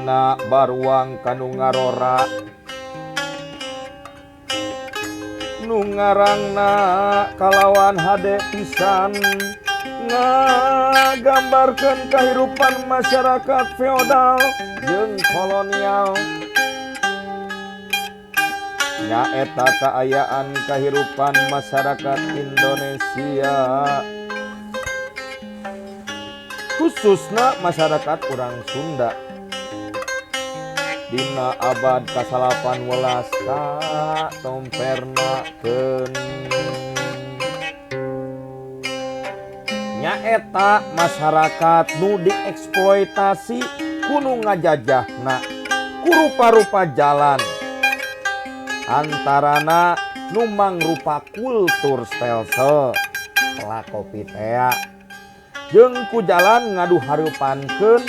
dina baruang kanu ngarora nu ngarangna kalawan hade pisan ngagambarkeun kahirupan masyarakat feodal jeung kolonial. Nyaeta kaayaan kahirupan masyarakat Indonesia, khususna masyarakat urang Sunda dina abad ka-18 tompernakeun. Nyaeta masyarakat nu dieksploitasi kudu ngajajahna ku rupa-rupa jalan antarana nu mangrupa kultur stelsel kopi tea jeung ku jalan ngadu hareupankeun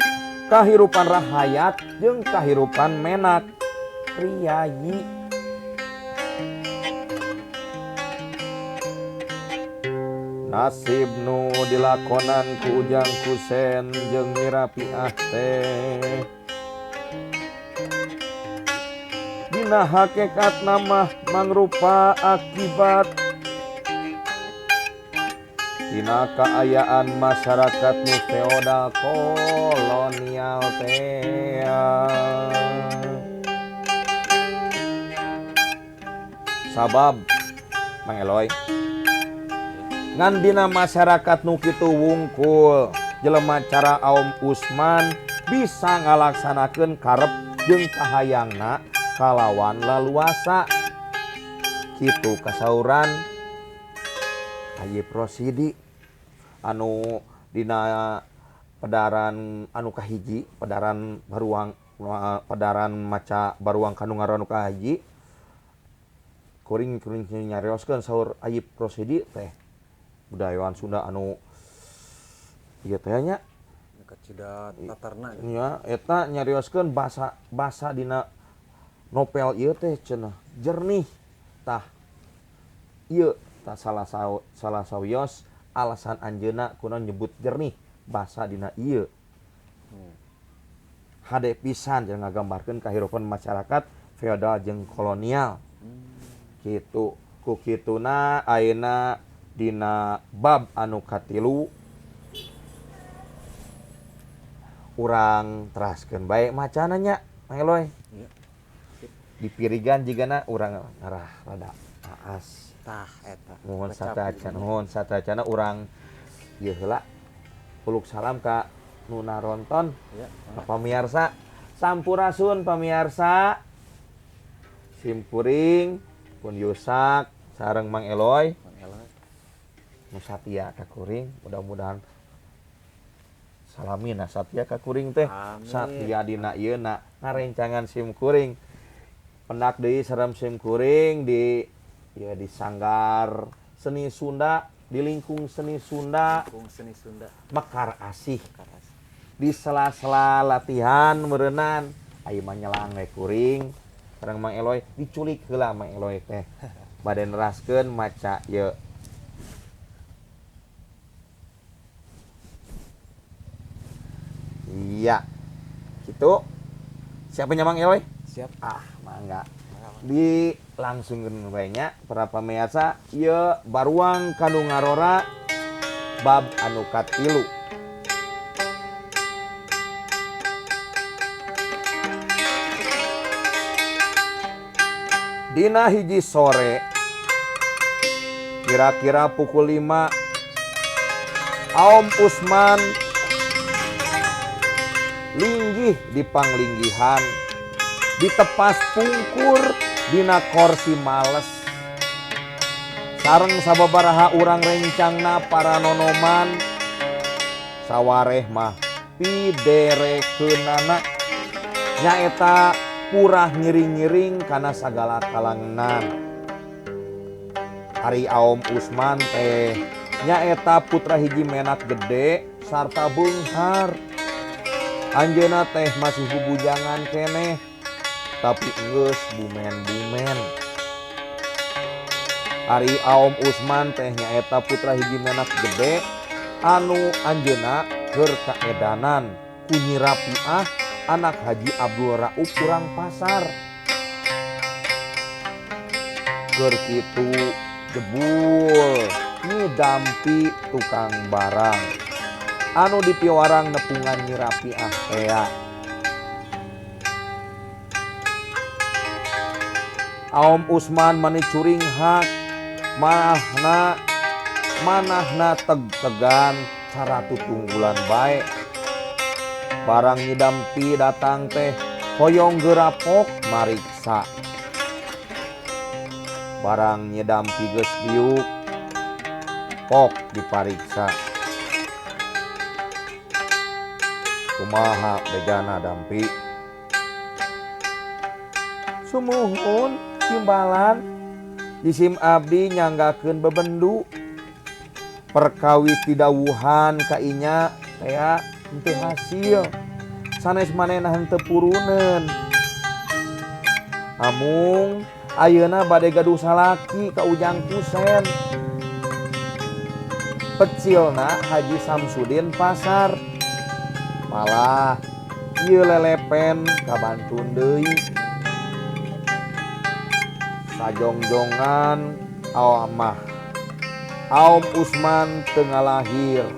kahirupan rahayat jeung kahirupan menak priyayi. Nasib nu dilakonan ku Ujang Kusen jeung Mirapiah teh dina hakikat nama mangrupa akibat dina kaayaan masyarakat nu feodal kolonial teh. Sabab Mang Eloy ngan dina masyarakat nu kitu wungkul jelema cara Aom Usman bisa ngalaksanakeun karep jeung kahayangna kalawan laluasa kitu kasauran Haji Prosidi anu dina pedaran anu kahiji pedaran maca baruang kanu ngaran anu kahiji kuring nyarioskeun saur Haji Prosidi teh budayawan Sunda anu ieu teh nya kacida tatarna nya eta nyarioskeun basa dina novel ieu teh cenah jernih tah ieu tah salah sawios alasan anjeunna kunaon nyebut jernih basa dina ieu. Hade pisan jeung ngagambarkeun kahirupan masyarakat feodal jeung kolonial. Kitu ku kituna ayeuna dina bab anu katilu urang teraskeun bae macana nya Mang Eloy. Dipirigan jigana urang ngarah rada aas tah eta nuhun satacana urang ieu heula uluk salam ka nu naronton ka pamirsa sampurasun pamirsa simkuring pun Yusak sareng Mang Eloy nu satia ka kuring mudah-mudahan salamina satia ka kuring teh satia dina ieu na ngarencangan sim kuring pendak deui sareng sim kuring di ya di sanggar seni Sunda di lingkung seni Sunda Mekar Asih di sela-sela latihan meureunnan aya mah nyelang we kuring sareng Mang Eloy diculik heula Mang Eloy teh bade neraskeun maca ieu. Iya, gitu. Siapa Mang Eloy? Siap. Mangga. Dilangsungkeun we nya para pamirsa, ieu baruang kanu ngarora bab anu katilu. Dina hiji sore, kira-kira pukul 5, Aom Usman linggih di panglinggihan ditepas pungkur dina kursi males sareng sababaraha urang rencangna para nonoman sawareh mah piderekeunana nyaeta purah ngiring-ngiring kana sagala kalangan. Ari Aom Usman teh nyaeta putra hiji menak gede sarta beunghar. Anjeunna teh masih bubujangan keneh tapi geus bumen-bumen. Ari Aom Usman teh nyaeta putra hiji menak gede anu anjeunna keur kaedanan ku Nyi Rapiah anak Haji Abdul Rauf urang pasar. Keur kitu jebul ngidampi tukang barang anu dipiwarang nepungan Nyi Rapiah tea. Aom Usman mani curing hak manahna teg-tegan cara tutunggulan baik. Barang ngidampi datang teh hoyong gerapok mariksa. Barang nyedampi geus diuk pok dipariksa. Kumaha bejana dampi? Sumuhun timbalan jisim abdi nyanggakeun bebendu perkawis didawuhan ka inya tea henteu hasil sanes manehna henteu puruneun. Amung ayeuna bade gaduh salaki ka Ujang Kusen. Pecilna Haji Samsudin pasar. Malah ieu lelepen kabantun deui. Sajongjongan awamah Aom Usman teu ngalahir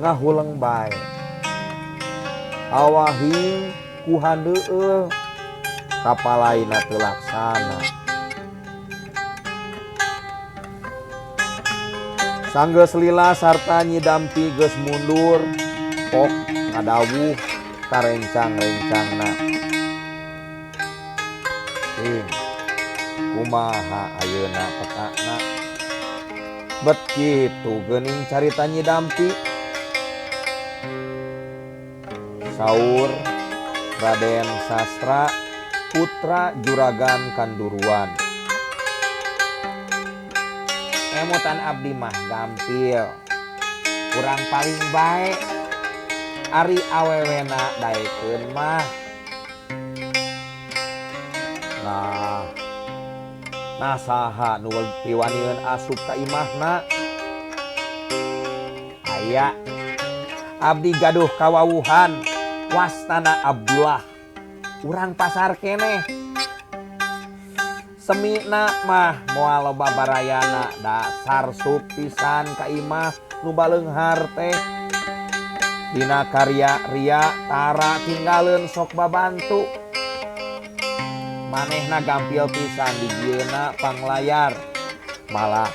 ngahuleng bae. Awahing ku handeueuh kapalaina teu laksana. Sanggeus lila sarta nyidampi geus mundur pok ngadawuh ka rencang-rencangna. Kumaha ayeuna petakna? Bet kitu geuning carita nyidampi. Saur Raden Sastra putra Juragan Kanduruan. Emutan abdi mah gampil, kurang paling baik. Ari awewena daekeun mah. Nah saha nu piwanieun asup ka imahna? Aya abdi gaduh kawawuhan wastana Abdullah urang pasar keneh. Semina mah moal loba barayana dasar sup pisan ka imah nu baleunghar teh. Dina karya ria tara tinggalin sok babantu. Manehna gampil pisan di dieuna panglayar. Malah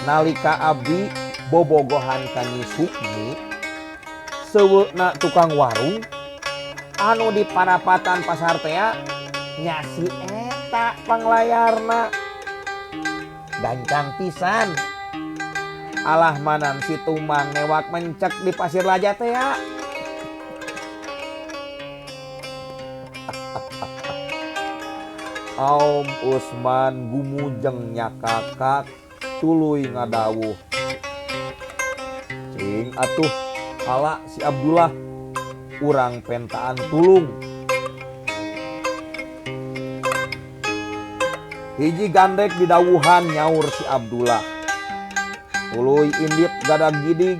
nalika abdi bobogohan ka Nyi Sukmi seueukna tukang warung anu di parapatan pasar tea nyasi eta panglayarna. Gancang pisan. Alah manan si Tumang newak mencek di Pasir Laja teh ya. Aom Usman gumujeng nyakakak tuluy ngadawuh. Cing atuh ala si Abdullah urang pentaan tulung. Hiji gandek didawuhan nyaur si Abdullah. Uluy indit gadag gidig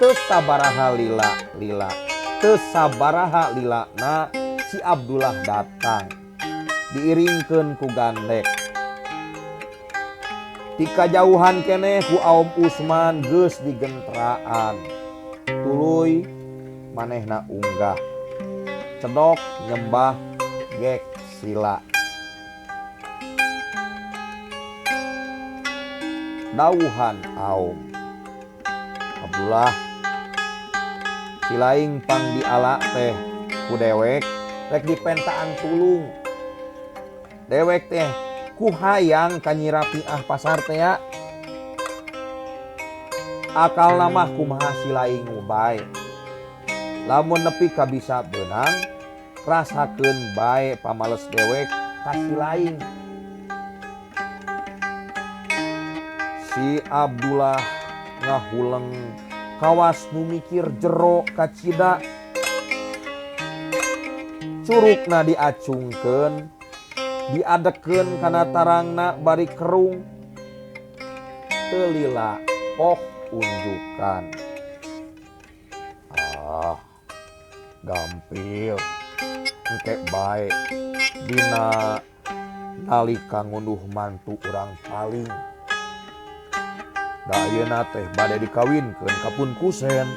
teu sabaraha lila teu sabaraha lilana si Abdullah datang diiringkeun ku gandek. Ti kajauhan keneh ku Aom Usman geus digentraan. Tuluy manehna unggah cedok nyembah gek sila. Dawuhan Aom, Abdullah silaing pang diala teh ku dewek rek dipentaan tulung. Dewek teh ku hayang ka Nyi Rapiah pasar teh ya. Akalna mah kumaha silaing bae. Lamun nepi ka bisa beunang rasakeun bae pamales dewek ka silaing. Si Abdullah ngahuleng kawas nu mikir jero kacida. Curugna diacungkeun, diadekeun kana tarangna bari kerung. Teu lila poh unjukan. gampil engke bae dina nalika ngunduh mantu urang paling da ayeuna teh bade dikawinkeun ka Pun Kusen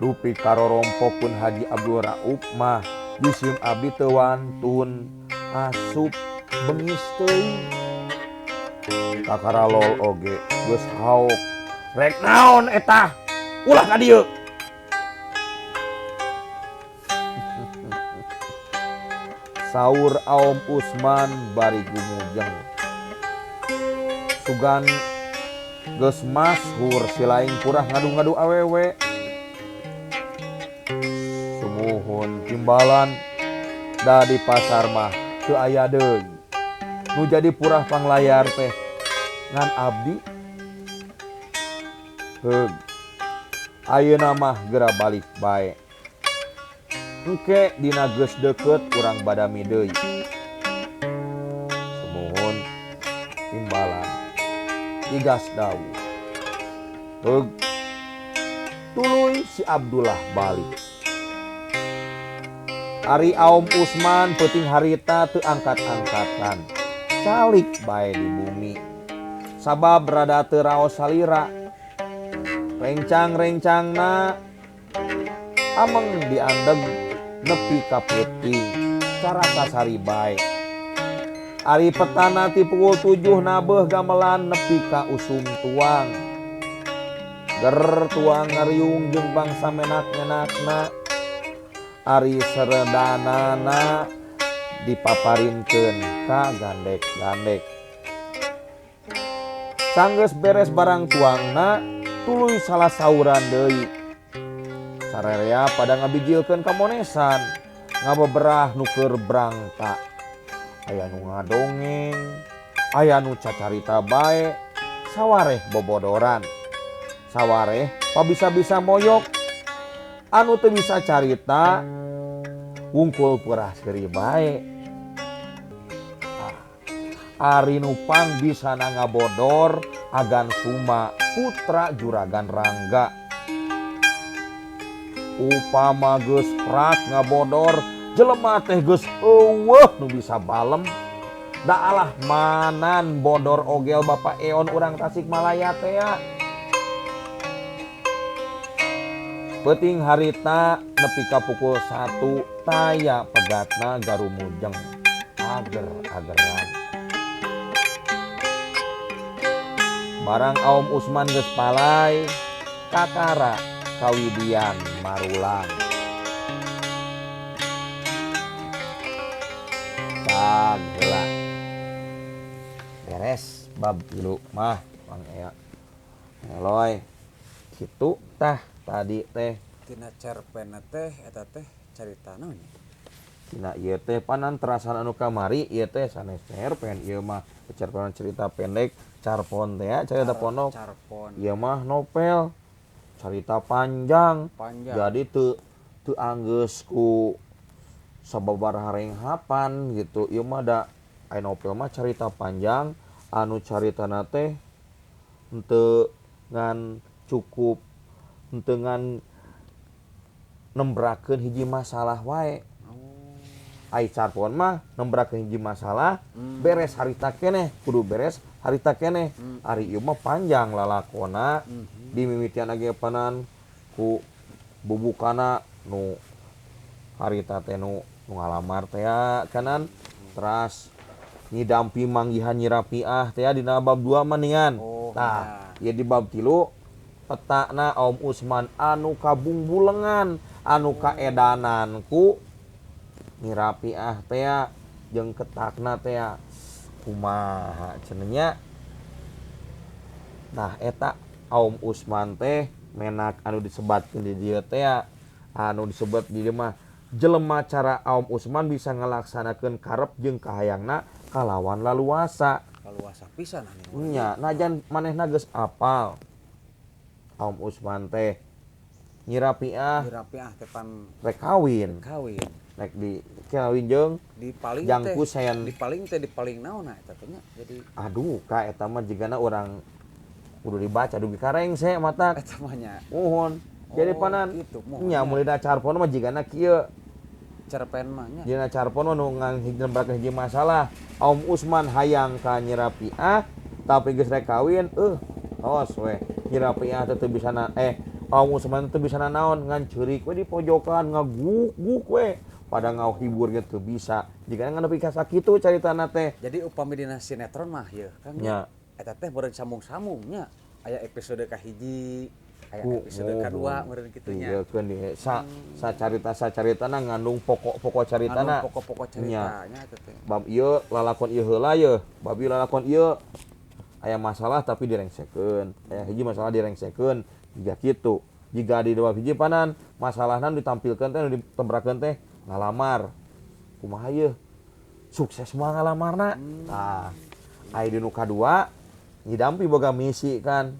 dupi karorompokeun Haji Abdul Rauf mah jisim abdi teu wantun asup bengis teuing kakaralol oge geus haok rek naon eta ulah ka dieu saur Aom Usman bari gumujeng sugan geus mashhur silaing kurah ngadu-ngadu awewe sumuhun timbalan da di pasar mah teu aya deui nu jadi purah panglayar teh ngan abdi heug ayeuna mah geura balik bae engke dina geus deukeut urang badami deui sumuhun timbalan digas dawuh heug tuluy si Abdullah balik Ari Aom Usman peuting harita teu angkat-angkatan calik bae di bumi sabab rada teu raos salira rencang-rencangna ameng diandeg nepi ka peuting carasa sari bae ari petana ti pukul 7 nabeuh gamelan nepi ka usum tuang ger tuang ngariung jeung bangsa menak-menakna ari seredanana dipaparinkeun ka gandek-gandek sanggeus beres barang tuangna tuluy salah sauran deui sarerea pada ngabijilkeun ka monesan ngabeberah nu keur brangta aya nu ngadongeng aya nu cacarita bae sawareh bobodoran sawareh pabisa-bisa moyok anu teu bisa carita wungkul peurah seuri bae ari nu pangbisana ngabodor Agan Suma putra Juragan Rangga upama geus prak ngabodor jelema teh geus eueuh nu bisa balem da alah manan bodor ogel Bapak Eon urang Tasikmalaya teh ya peuting harita nepi ka pukul 1 taya pegatna garumujeng ager-ageran barang Aom Usman geus palai kakara kawidian marulang sagela beres bab tilu mah Bang Ea eloy kitu tah tadi teh tina cerpen teh eta teh carita naon tina ieu teh panan terasan anu kamari ieu teh sanes cerpen ieu mah cerpen cerita pendek carpon teh ya cerita pondok carpon ieu mah novel cerita panjang jadi teu anggeus ku sababaraha renghapan gitu ieu mah da aya novel mah cerita panjang anu caritana teh henteu ngan cukup henteu ngan nembrakeun hiji masalah wae ai carpon mah nembrakeun hiji masalah beres harita keneh kudu beres harita keneh ari ieu mah panjang lalakonna dimimitian age panan ku bubukana nu harita teh nu ngalamar teh kanan teras ngidampi manggihan Nyi Rapiah teh dina bab 2 maningan tah ieu di bab 3 petakna Aom Usman anu kabungbulengan anu kaedanan ku Nyi Rapiah teh jeung ketakna teh kumaha cenah nya nah eta Aom Usman teh menak anu disebatkeun di dieu teh anu disebut di dieu mah jelema cara Aom Usman bisa ngalaksanakeun karep jeung kahayangna kalawan laluasa pisan nya najan manehna geus apal Aom Usman teh Nyi Rapiah teh pan rek kawin rek di kawin jeung di paling Jang teh Kusen di paling naon eta teh nya jadi aduh ka eta mah jigana urang kudu dibaca dugi kareng se mata eta mah nya mohon Jadi panan gitu, nya mulai da carpon mah jigana kieu. cerpen mah nya. Dina carpon mah nu ngambrakeun hiji masalah. Om Usman hayang ka Nyi Rapiah tapi geus rek kawin, awas we. Nyi Rapiah teu bisa Om Usman teu bisa naon ngan ceurik we di pojokan ngaguk-guk we. Pada ngahibur ge teu bisa. Jika ngan nepi ka sakitu caritana teh. Jadi upami dina sinetron mah ya Kang Nya. eta teh beureun sambung-sambungnya. Aya episode kahiji, aya Oh, episode kadua meureun kitu nya. Iya keun di sacaritana ngandung pokok caritana. Anu pokok-pokok ceritanya eta teh. Bab ieu lalakon ieu heula ye, bab ieu lalakon ieu aya masalah tapi direngsekeun. Aya hiji masalah direngsekeun, jiga kitu. Jiga di bab hiji panan masalahna ditampilkeun teh ditembrakeun teh ngalamar. Kumaha ieu? Sukses mah ngalamarna. Tah, aya di nu kadua nyidampi boga misi kan.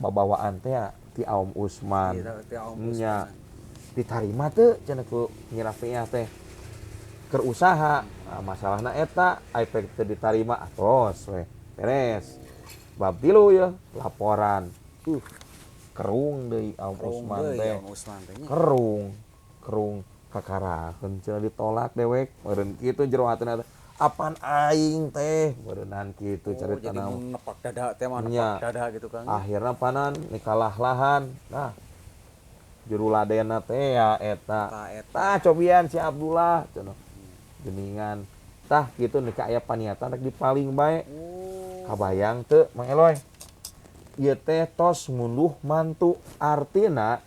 Babawaan teh ti Om Usman. Iya, ti Om Nya Usman. ditarima teu cenah ku Nyi Rafiah teh. Keur usaha, masalahna eta efek teu ditarima atos we. Beres. Bab 3 ya laporan. Kerung deui Om Usman teh. Om Usman teh nya. Kerung kakarakeun cenah ditolak dewek. Meureun kitu jero hatena teh. Apaan aing teh beureunan kitu Jadi caritana. mun nepak dada teh mah Nya. nepak dada gitu Kang. Akhirna panan nikalah lahan. Nah, juru ladena teh ya eta. Tah cobian si Abdullah cenah. Geningan. Tah kitu nika aya paniatan rek dipaling bae. Kabayang teu Mang Eloy? Ieu teh tos ngunduh mantu artina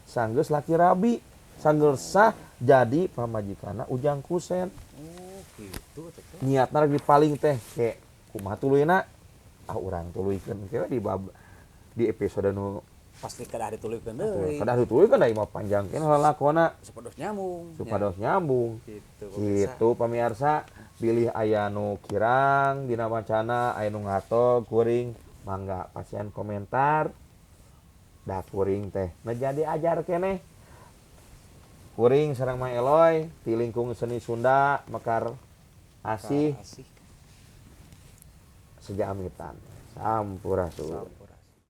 sanggeus laki rabi, sanggeus sah jadi pamajikanna Ujang Kusen. Gitu teh. Niatna rek dipaling teh ke kumaha tuluyna? Urang tuluykeun ke di episode nu Pasti kedah dituluykeun deui. kada dituluykeun da imah panjang keneh lalakona Supados nyambung. supados nyambung. Gitu. Gitu pamirsa, pilih aya nu kirang dina wacana, aya nu ngatog kuring, mangga pasian komentar. Da kuring teh nah jadi ajar keneh. Kuring sareng Mang Eloy ti lingkung seni Sunda Mekar Asih Asih. Sejamitan. Sampurasun.